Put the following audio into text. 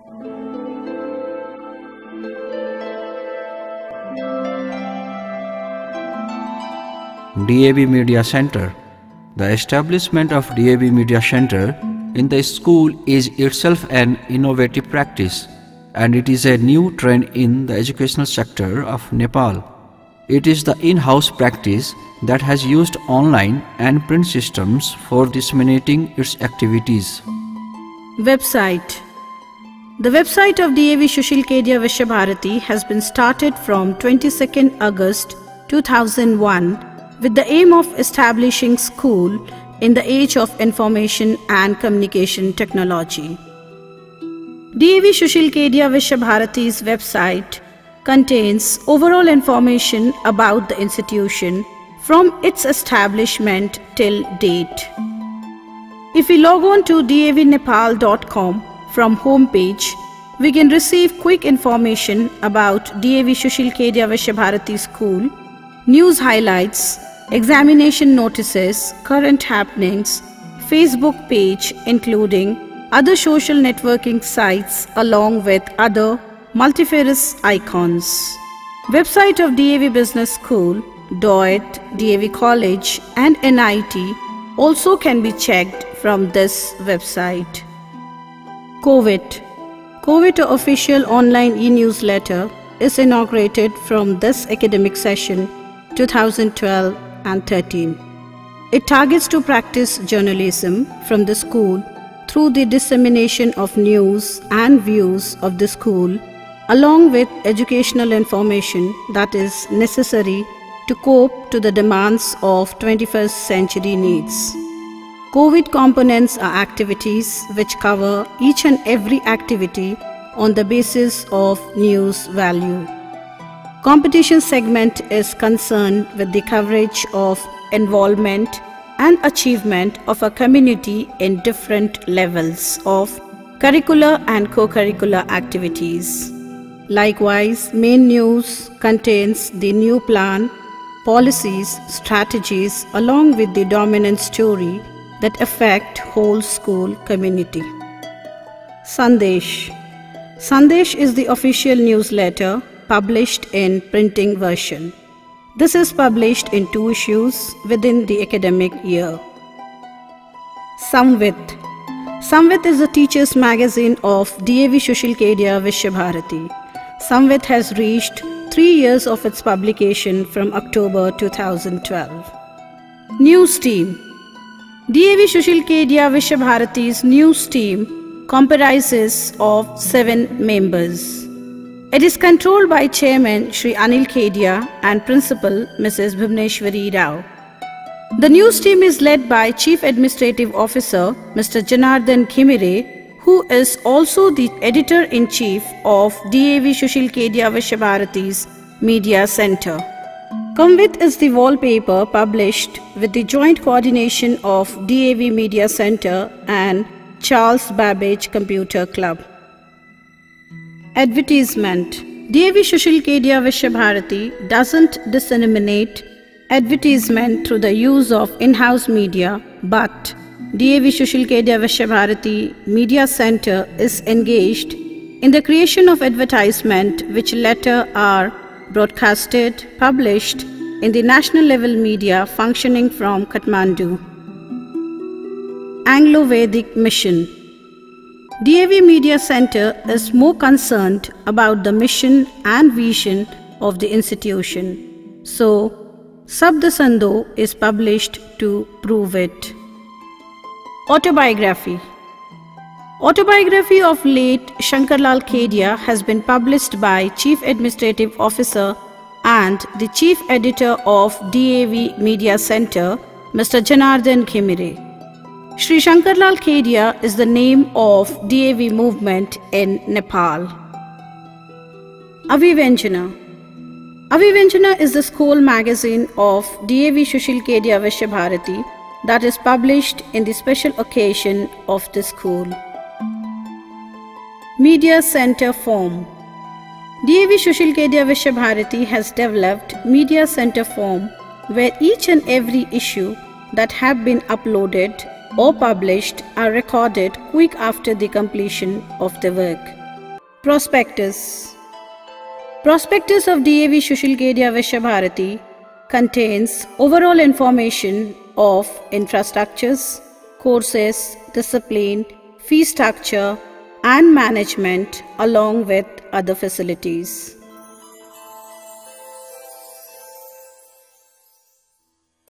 DAV Media Center. The establishment of DAV Media Center in the school is itself an innovative practice, and it is a new trend in the educational sector of Nepal. It is the in-house practice that has used online and print systems for disseminating its activities. Website. The website of DAV Sushil Kedia Vishabharati has been started from 22nd August 2001 with the aim of establishing school in the age of information and communication technology. DAV Sushil Kedia Vishabharati's website contains overall information about the institution from its establishment till date. If we log on to davnepal.com from homepage, we can receive quick information about DAV Sushil Kedia Vishabharati School, news highlights, examination notices, current happenings, Facebook page including other social networking sites along with other multifarious icons. Website of DAV Business School, DOIT, DAV College and NIT also can be checked from this website. COVID official online e-newsletter is inaugurated from this academic session 2012 and 13. It targets to practice journalism from the school through the dissemination of news and views of the school along with educational information that is necessary to cope to the demands of 21st century needs. COVID components are activities which cover each and every activity on the basis of news value. Competition segment is concerned with the coverage of involvement and achievement of a community in different levels of curricular and co-curricular activities. Likewise, main news contains the new plan, policies, strategies along with the dominant story that affect whole school community. Sandesh. Sandesh is the official newsletter published in printing version. This is published in 2 issues within the academic year. Samvit. Samvit is the teacher's magazine of DAV Sushil Kedia Vishabharati. Samvit has reached 3 years of its publication from October 2012. News team. DAV Sushil Kedia Vishabharati's news team comprises of 7 members. It is controlled by Chairman Shri Anil Kedia and Principal Mrs. Bhuvneshwari Rao. The news team is led by Chief Administrative Officer Mr. Janardhan Khimire, who is also the Editor-in-Chief of DAV Sushil Kedia Vishabharati's Media Center. Kamvit is the wallpaper published with the joint coordination of DAV Media Center and Charles Babbage Computer Club. Advertisement. DAV Sushil Kedia Vishabharati doesn't disseminate advertisement through the use of in-house media, but DAV Sushil Kedia Vishabharati Media Center is engaged in the creation of advertisement which later are broadcasted, published in the national level media functioning from Kathmandu. Anglo-Vedic Mission. DAV Media Center is more concerned about the mission and vision of the institution. So, Sabda Sando is published to prove it. Autobiography. Autobiography of late Shankarlal Kedia has been published by Chief Administrative Officer and the Chief Editor of DAV Media Center, Mr. Janardhan Khimire. Shri Shankarlal Kedia is the name of DAV movement in Nepal. Avivenjana. Avivenjana is the school magazine of DAV Sushil Kedia Vishabharati that is published in the special occasion of the school. Media Center Form. DAV Sushil Kedia Vishabharati has developed Media Center Form where each and every issue that have been uploaded or published are recorded quick after the completion of the work. Prospectus. Prospectus of DAV Sushil Kedia Vishwabharati contains overall information of infrastructures, courses, discipline, fee structure and management along with other facilities.